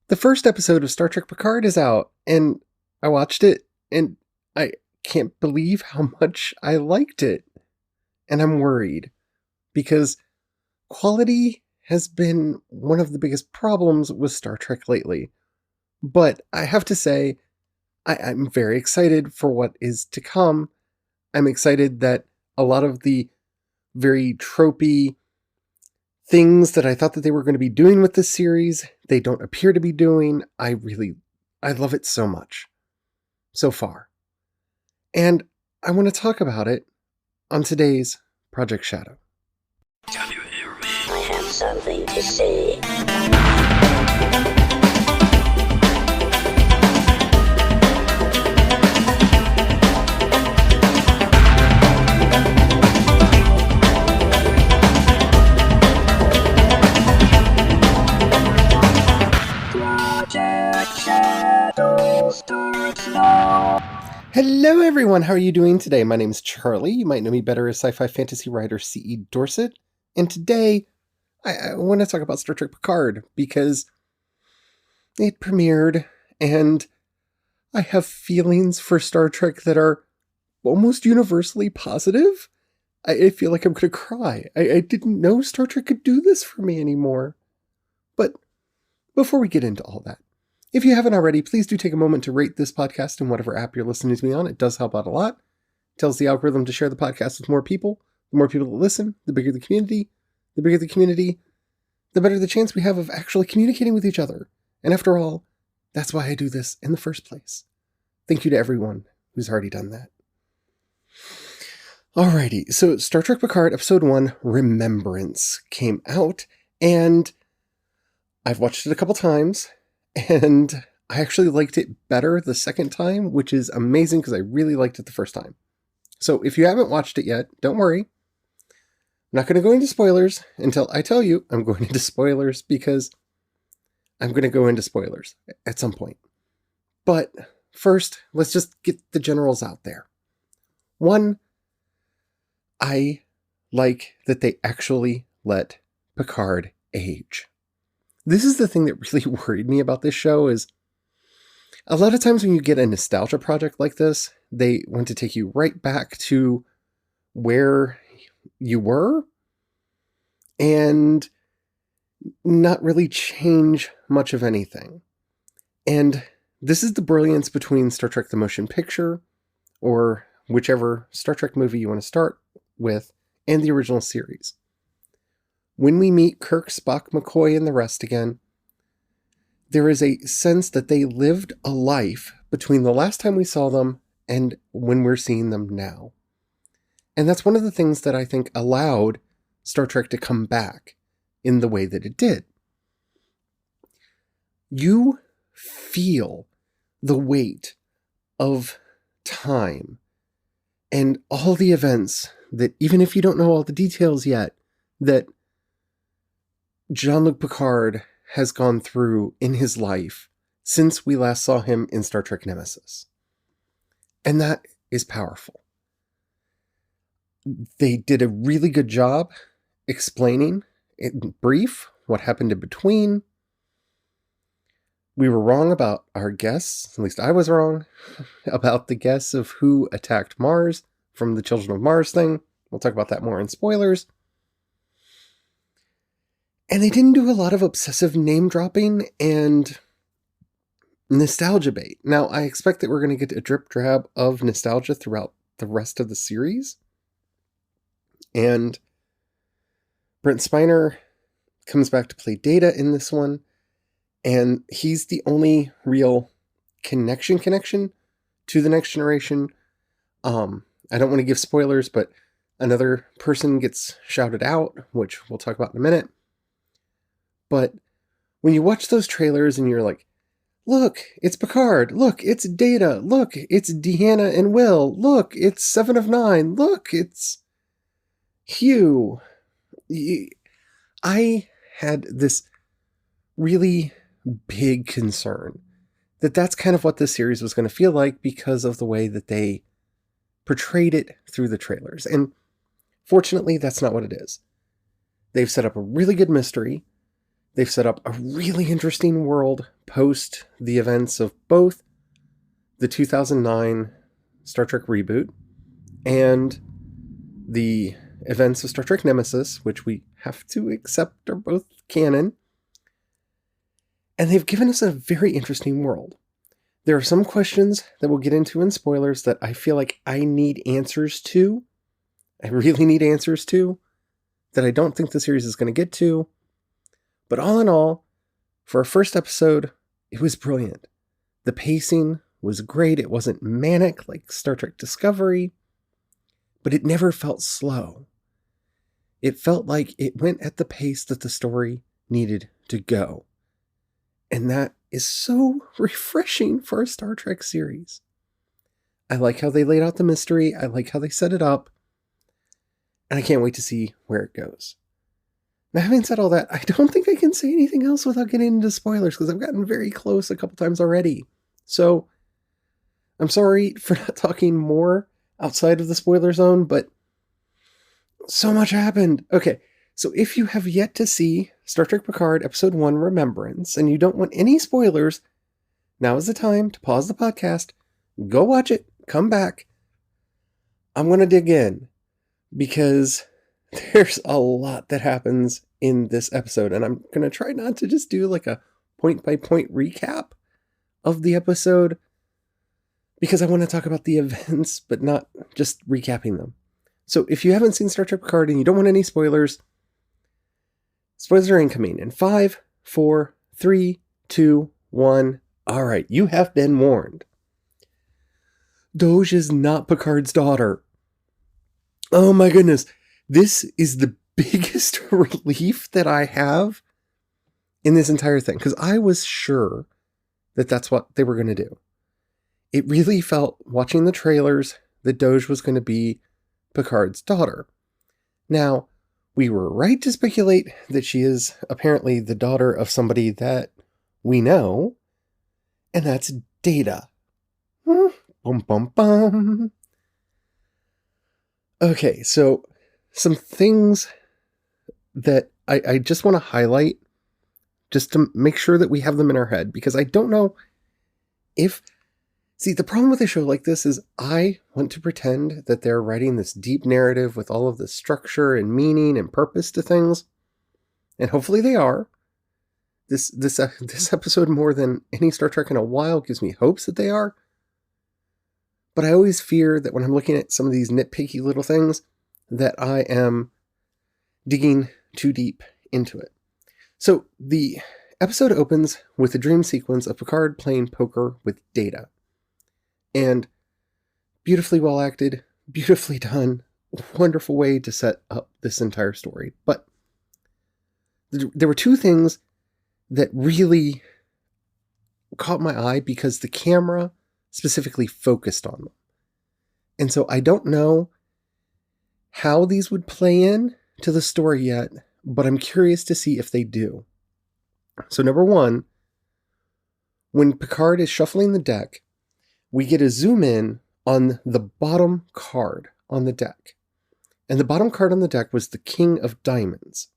The first episode of Star Trek Picard is out, and I watched it, and I can't believe how much I liked it. And I'm worried, because quality has been one of the biggest problems with Star Trek lately. But I have to say, I'm very excited for what is to come. I'm excited that a lot of the very tropey things that I thought that they were going to be doing with this series, they don't appear to be doing. I love it so much so far. And I want to talk about it on today's Project Shadow. Can you hear me? I have something to say. Hello everyone, how are you doing today? My name's Charlie. You might know me better as sci-fi fantasy writer C.E. Dorset. And today, I want to talk about Star Trek Picard, because it premiered, and I have feelings for Star Trek that are almost universally positive. I feel like I'm going to cry. I didn't know Star Trek could do this for me anymore. But before we get into all that, if you haven't already, please do take a moment to rate this podcast in whatever app you're listening to me on. It does help out a lot. It tells the algorithm to share the podcast with more people. The more people that listen, the bigger the community. The bigger the community, the better the chance we have of actually communicating with each other. And after all, that's why I do this in the first place. Thank you to everyone who's already done that. Alrighty, so Star Trek Picard Episode 1, Remembrance, came out, and I've watched it a couple times, and I actually liked it better the second time, which is amazing because I really liked it the first time. So if you haven't watched it yet, don't worry. I'm not going to go into spoilers until I tell you I'm going into spoilers, because I'm going to go into spoilers at some point. But first, let's just get the generals out there. One, I like that they actually let Picard age. This is the thing that really worried me about this show, is a lot of times when you get a nostalgia project like this, they want to take you right back to where you were and not really change much of anything. And this is the brilliance between Star Trek the Motion Picture, or whichever Star Trek movie you want to start with, and the original series. When we meet Kirk, Spock, McCoy, and the rest again, there is a sense that they lived a life between the last time we saw them and when we're seeing them now. And that's one of the things that I think allowed Star Trek to come back in the way that it did. You feel the weight of time and all the events that, even if you don't know all the details yet, that Jean-Luc Picard has gone through in his life since we last saw him in Star Trek Nemesis. And that is powerful. They did a really good job explaining in brief what happened in between. We were wrong about our guess, at least I was wrong, about the guess of who attacked Mars from the Children of Mars thing. We'll talk about that more in spoilers. And they didn't do a lot of obsessive name dropping and nostalgia bait. Now, I expect that we're going to get a drip drab of nostalgia throughout the rest of the series. And Brent Spiner comes back to play Data in this one. And he's the only real connection to the Next Generation. I don't want to give spoilers, but another person gets shouted out, which we'll talk about in a minute. But when you watch those trailers and you're like, look, it's Picard. Look, it's Data. Look, it's Deanna and Will. Look, it's 7 of 9. Look, it's Hugh. I had this really big concern that that's kind of what this series was going to feel like, because of the way that they portrayed it through the trailers. And fortunately, that's not what it is. They've set up a really good mystery. They've set up a really interesting world post the events of both the 2009 Star Trek reboot and the events of Star Trek Nemesis, which we have to accept are both canon. And they've given us a very interesting world. There are some questions that we'll get into in spoilers that I feel like I need answers to. I really need answers to, that I don't think the series is going to get to. But all in all, for a first episode, it was brilliant. The pacing was great. It wasn't manic like Star Trek Discovery, but it never felt slow. It felt like it went at the pace that the story needed to go. And that is so refreshing for a Star Trek series. I like how they laid out the mystery. I like how they set it up. And I can't wait to see where it goes. Now, having said all that, I don't think I can say anything else without getting into spoilers, because I've gotten very close a couple times already. So, I'm sorry for not talking more outside of the spoiler zone, but so much happened. Okay, so if you have yet to see Star Trek Picard Episode 1 Remembrance, and you don't want any spoilers, now is the time to pause the podcast, go watch it, come back. I'm going to dig in, because there's a lot that happens in this episode, and I'm going to try not to just do like a point-by-point recap of the episode, because I want to talk about the events, but not just recapping them. So if you haven't seen Star Trek Picard and you don't want any spoilers, spoilers are incoming in 5, 4, 3, 2, 1. All right, you have been warned. Doge is not Picard's daughter. Oh my goodness. This is the biggest relief that I have in this entire thing, because I was sure that that's what they were going to do. It really felt, watching the trailers, that Doge was going to be Picard's daughter. Now, we were right to speculate that she is apparently the daughter of somebody that we know, and that's Data. Bum bum bum. Okay, so some things that I just want to highlight, just to make sure that we have them in our head, because I don't know if... See, the problem with a show like this is I want to pretend that they're writing this deep narrative with all of the structure and meaning and purpose to things, and hopefully they are. This episode, more than any Star Trek in a while, gives me hopes that they are. But I always fear that when I'm looking at some of these nitpicky little things, that I am digging too deep into it. So the episode opens with a dream sequence of Picard playing poker with Data. And beautifully well acted, beautifully done, wonderful way to set up this entire story. But there were two things that really caught my eye, because the camera specifically focused on them. And so I don't know how these would play in to the story yet, but I'm curious to see if they do. So number one, when Picard is shuffling the deck, we get a zoom in on the bottom card on the deck. And the bottom card on the deck was the King of Diamonds.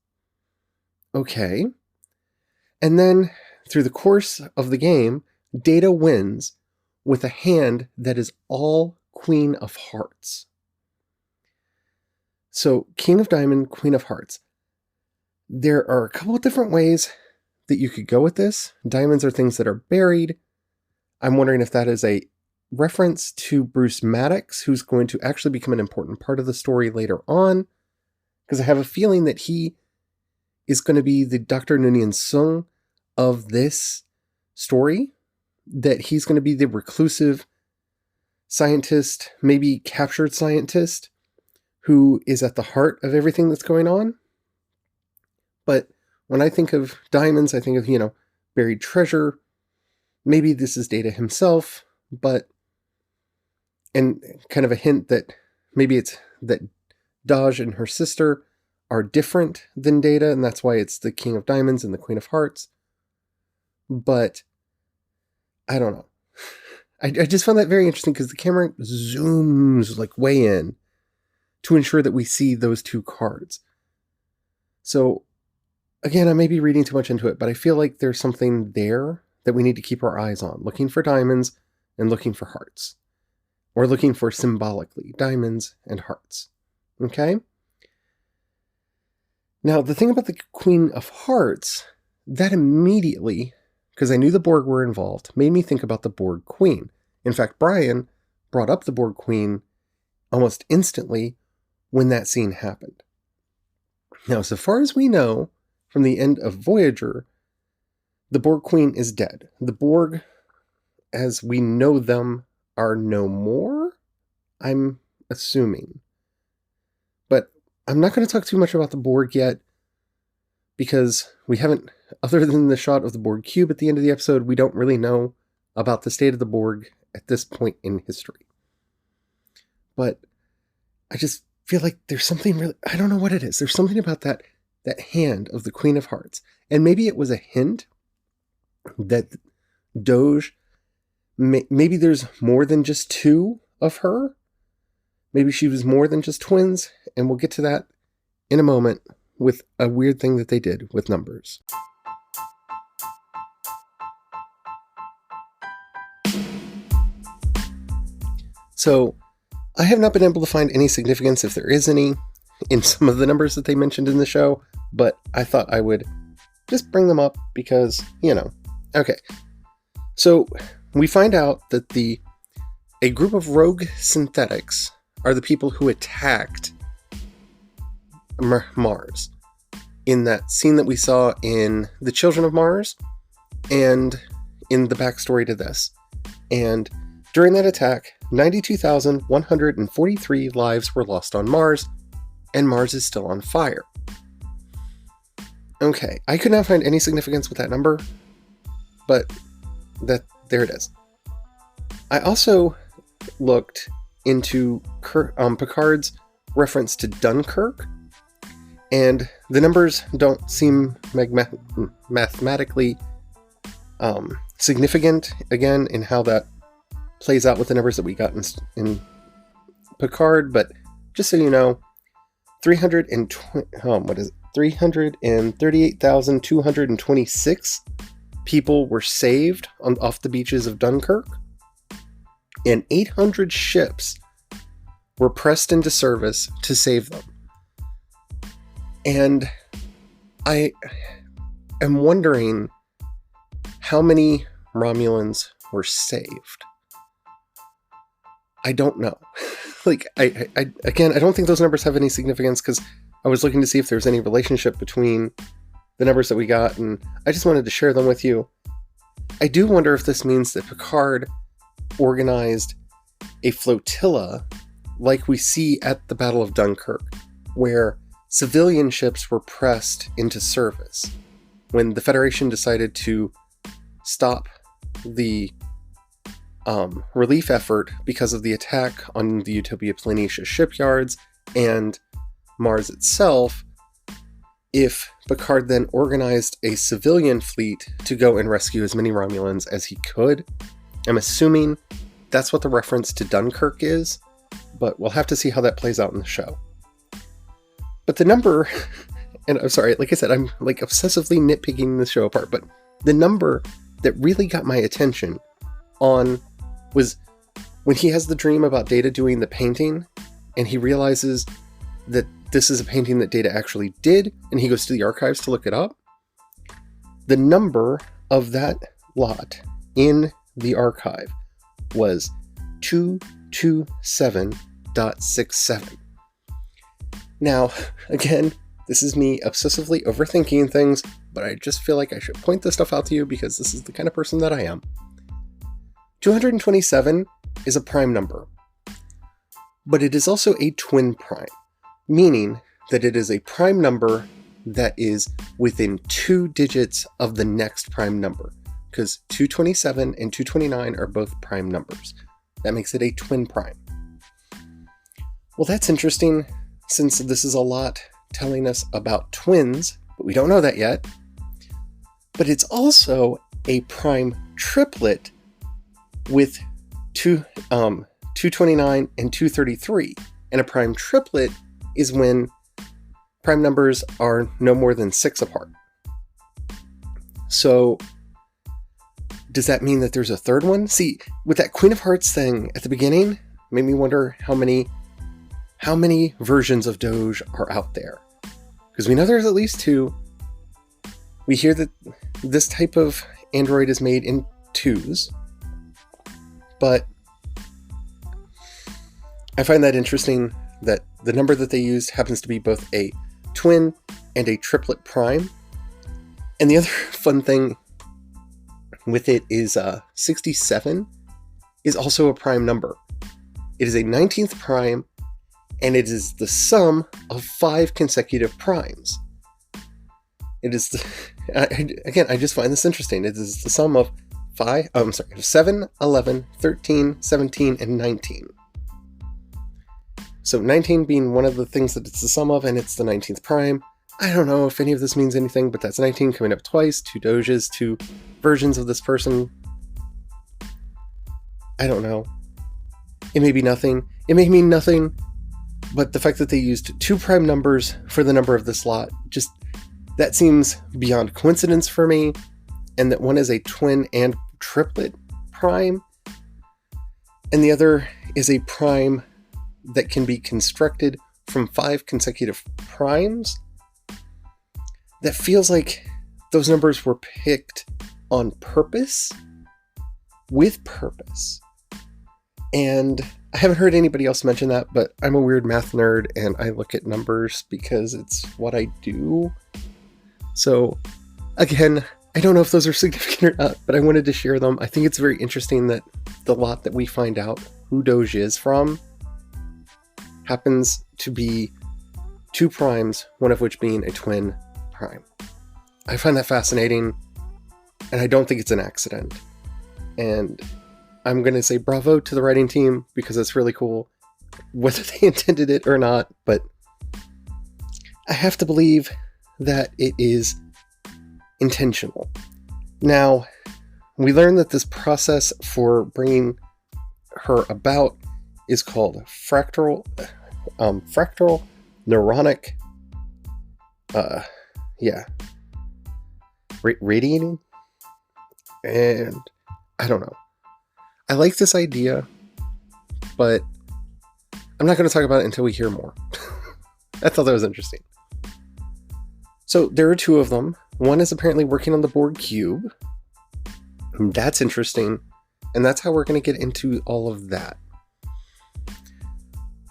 Okay. And then through the course of the game, Data wins with a hand that is all Queen of Hearts. So King of Diamond, Queen of Hearts. There are a couple of different ways that you could go with this. Diamonds are things that are buried. I'm wondering if that is a reference to Bruce Maddox, who's going to actually become an important part of the story later on, because I have a feeling that he is going to be the Dr. Noonien Sung of this story, that he's going to be the reclusive scientist, maybe captured scientist, who is at the heart of everything that's going on. But when I think of diamonds, I think of, buried treasure. Maybe this is Data himself, and kind of a hint that maybe it's that Daj and her sister are different than Data, and that's why it's the King of Diamonds and the Queen of Hearts. But I don't know. I just found that very interesting, because the camera zooms like way in to ensure that we see those two cards. So again, I may be reading too much into it, but I feel like there's something there that we need to keep our eyes on, looking for diamonds and looking for hearts. Or looking for symbolically diamonds and hearts. Okay? Now, the thing about the Queen of Hearts, that immediately, because I knew the Borg were involved, made me think about the Borg Queen. In fact, Brian brought up the Borg Queen almost instantly when that scene happened. Now, so far as we know, from the end of Voyager, the Borg Queen is dead. The Borg, as we know them, are no more, I'm assuming. But I'm not going to talk too much about the Borg yet, because we haven't, other than the shot of the Borg cube at the end of the episode, we don't really know about the state of the Borg at this point in history. But I just feel like there's something really, I don't know what it is. There's something about that hand of the Queen of Hearts. And maybe it was a hint that Doge, maybe there's more than just two of her. Maybe she was more than just twins. And we'll get to that in a moment with a weird thing that they did with numbers. So, I have not been able to find any significance, if there is any, in some of the numbers that they mentioned in the show, but I thought I would just bring them up because, Okay. So, we find out that a group of rogue synthetics are the people who attacked Mars in that scene that we saw in The Children of Mars and in the backstory to this. And during that attack, 92,143 lives were lost on Mars, and Mars is still on fire. Okay, I could not find any significance with that number, but there it is. I also looked into Picard's reference to Dunkirk, and the numbers don't seem mathematically significant, again, in how that plays out with the numbers that we got in Picard, but just so you know, 338,226 people were saved off the beaches of Dunkirk, and 800 ships were pressed into service to save them. And I am wondering how many Romulans were saved. I don't know. I don't think those numbers have any significance, because I was looking to see if there's any relationship between the numbers that we got, and I just wanted to share them with you. I do wonder if this means that Picard organized a flotilla like we see at the Battle of Dunkirk, where civilian ships were pressed into service when the Federation decided to stop the relief effort because of the attack on the Utopia Planitia shipyards and Mars itself. If Picard then organized a civilian fleet to go and rescue as many Romulans as he could, I'm assuming that's what the reference to Dunkirk is, but we'll have to see how that plays out in the show. But the number, and I'm sorry, like I said, I'm like obsessively nitpicking the show apart, but the number that really got my attention was when he has the dream about Data doing the painting, and he realizes that this is a painting that Data actually did, and he goes to the archives to look it up. The number of that lot in the archive was 227.67. Now, again, this is me obsessively overthinking things, but I just feel like I should point this stuff out to you because this is the kind of person that I am. 227 is a prime number, but it is also a twin prime, meaning that it is a prime number that is within 2 digits of the next prime number, because 227 and 229 are both prime numbers. That makes it a twin prime. Well, that's interesting, since this is a lot telling us about twins, but we don't know that yet. But it's also a prime triplet with 229 and 233. And a prime triplet is when prime numbers are no more than 6 apart. So does that mean that there's a third one? See, with that Queen of Hearts thing at the beginning, made me wonder how many versions of Doge are out there. Because we know there's at least 2. We hear that this type of android is made in 2s. But I find that interesting that the number that they used happens to be both a twin and a triplet prime. And the other fun thing with it is 67 is also a prime number. It is a 19th prime, and it is the sum of 5 consecutive primes. It is again, I just find this interesting. It is the sum of 7, 11, 13, 17, and 19. So 19 being one of the things that it's the sum of, and it's the 19th prime. I don't know if any of this means anything, but that's 19 coming up twice, 2 Doges, 2 versions of this person. I don't know. It may be nothing. It may mean nothing, but the fact that they used 2 prime numbers for the number of this lot, just that seems beyond coincidence for me, and that one is a twin and triplet prime, and the other is a prime that can be constructed from 5 consecutive primes. That feels like those numbers were picked on purpose, with purpose. And I haven't heard anybody else mention that, but I'm a weird math nerd and I look at numbers because it's what I do. So again, I don't know if those are significant or not, but I wanted to share them. I think it's very interesting that the lot that we find out who Doge is from happens to be 2 primes, one of which being a twin prime. I find that fascinating, and I don't think it's an accident. And I'm going to say bravo to the writing team, because that's really cool, whether they intended it or not, but I have to believe that it is intentional. Now, we learn that this process for bringing her about is called fractal neuronic, radiating, and I don't know. I like this idea, but I'm not going to talk about it until we hear more. I thought that was interesting. So there are 2 of them. One is apparently working on the Borg cube. That's interesting, and that's how we're going to get into all of that.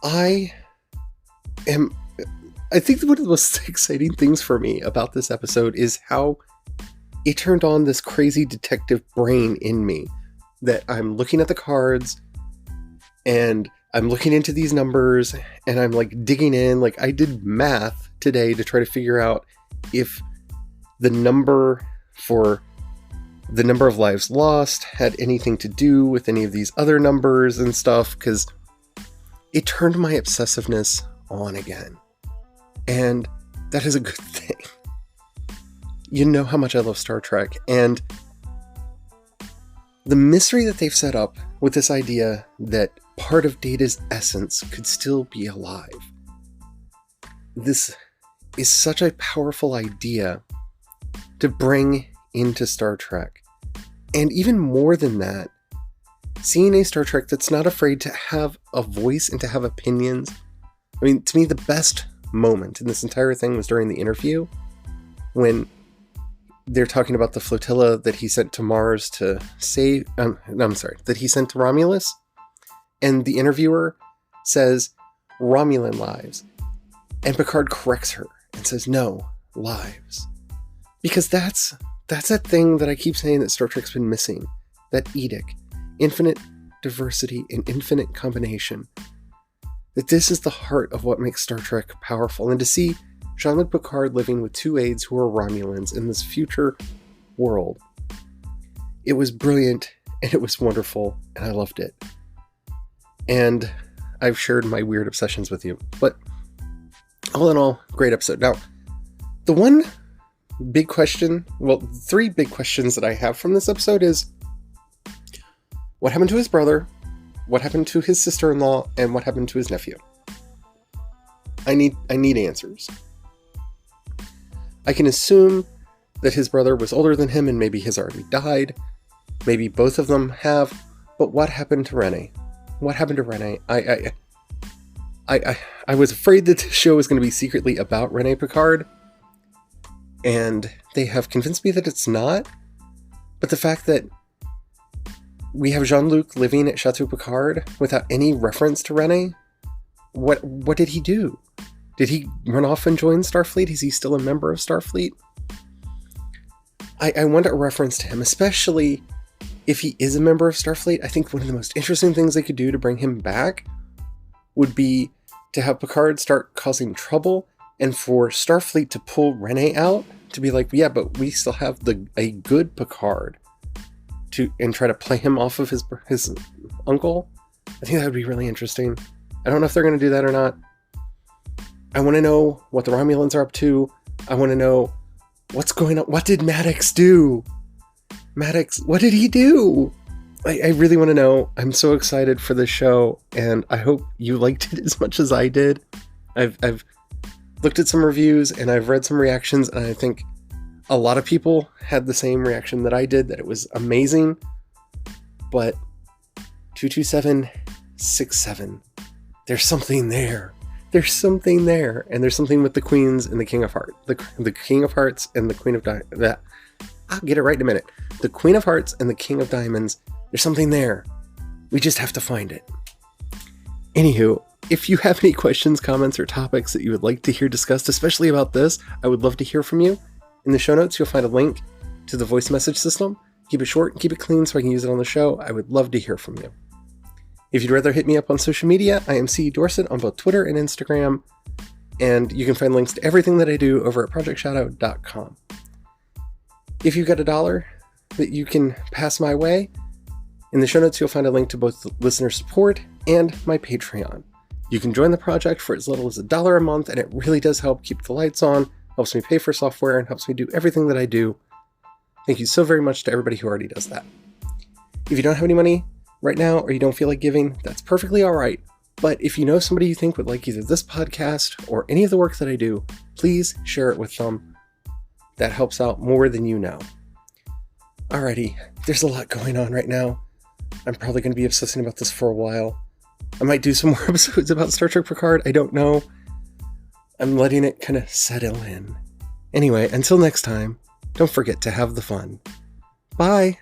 I think one of the most exciting things for me about this episode is how it turned on this crazy detective brain in me, that I'm looking at the cards and I'm looking into these numbers and I'm like digging in. Like, I did math today to try to figure out if the number for the number of lives lost had anything to do with any of these other numbers and stuff, because it turned my obsessiveness on again. And that is a good thing. You know how much I love Star Trek, and the mystery that they've set up with this idea that part of Data's essence could still be alive. This is such a powerful idea to bring into Star Trek. And even more than that, seeing a Star Trek that's not afraid to have a voice and to have opinions. I mean, to me, the best moment in this entire thing was during the interview, when they're talking about the flotilla that he sent to Mars to save... that he sent to Romulus. And the interviewer says, Romulan lives. And Picard corrects her and says, no, lives. Because that's that thing that I keep saying that Star Trek's been missing. That edict. Infinite diversity and infinite combination. That this is the heart of what makes Star Trek powerful. And to see Jean-Luc Picard living with 2 aides who are Romulans in this future world, it was brilliant and it was wonderful and I loved it. And I've shared my weird obsessions with you. But all in all, great episode. Now, the one big question, well, 3 big questions that I have from this episode is, what happened to his brother? What happened to his sister-in-law? And what happened to his nephew? I need answers. I can assume that his brother was older than him and maybe has already died. Maybe both of them have. But what happened to Renee? What happened to Renee? I was afraid that the show was going to be secretly about Renee Picard, and they have convinced me that it's not. But the fact that we have Jean-Luc living at Chateau Picard without any reference to Renee, what did he do? Did he run off and join Starfleet? Is he still a member of Starfleet? I want a reference to him, especially if he is a member of Starfleet. I think one of the most interesting things they could do to bring him back would be to have Picard start causing trouble and for Starfleet to pull Renee out to be like, yeah, but we still have a good Picard and try to play him off of his uncle. I think that would be really interesting. I don't know if they're going to do that or not. I want to know what the Romulans are up to. I want to know what's going on. What did Maddox do? Maddox, what did he do? I really want to know. I'm so excited for this show, and I hope you liked it as much as I did. I've looked at some reviews, and I've read some reactions, and I think a lot of people had the same reaction that I did, that it was amazing. But 22767, there's something there. There's something there, and there's something with the Queens and the King of Hearts. The King of Hearts and the Queen of Diamonds. I'll get it right in a minute. The Queen of Hearts and the King of Diamonds. There's something there. We just have to find it. Anywho, if you have any questions, comments, or topics that you would like to hear discussed, especially about this, I would love to hear from you. In the show notes, you'll find a link to the voice message system. Keep it short and keep it clean so I can use it on the show. I would love to hear from you. If you'd rather hit me up on social media, I am C. Dorset on both Twitter and Instagram, and you can find links to everything that I do over at projectshadow.com. If you've got $1 that you can pass my way, in the show notes you'll find a link to both listener support and my Patreon. You can join the project for as little as $1 a month, and it really does help keep the lights on, helps me pay for software, and helps me do everything that I do. Thank you so very much to everybody who already does that. If you don't have any money right now, or you don't feel like giving, that's perfectly all right. But if you know somebody you think would like either this podcast or any of the work that I do, please share it with them. That helps out more than you know. Alrighty, there's a lot going on right now. I'm probably going to be obsessing about this for a while. I might do some more episodes about Star Trek Picard, I don't know. I'm letting it kind of settle in. Anyway, until next time, don't forget to have the fun. Bye!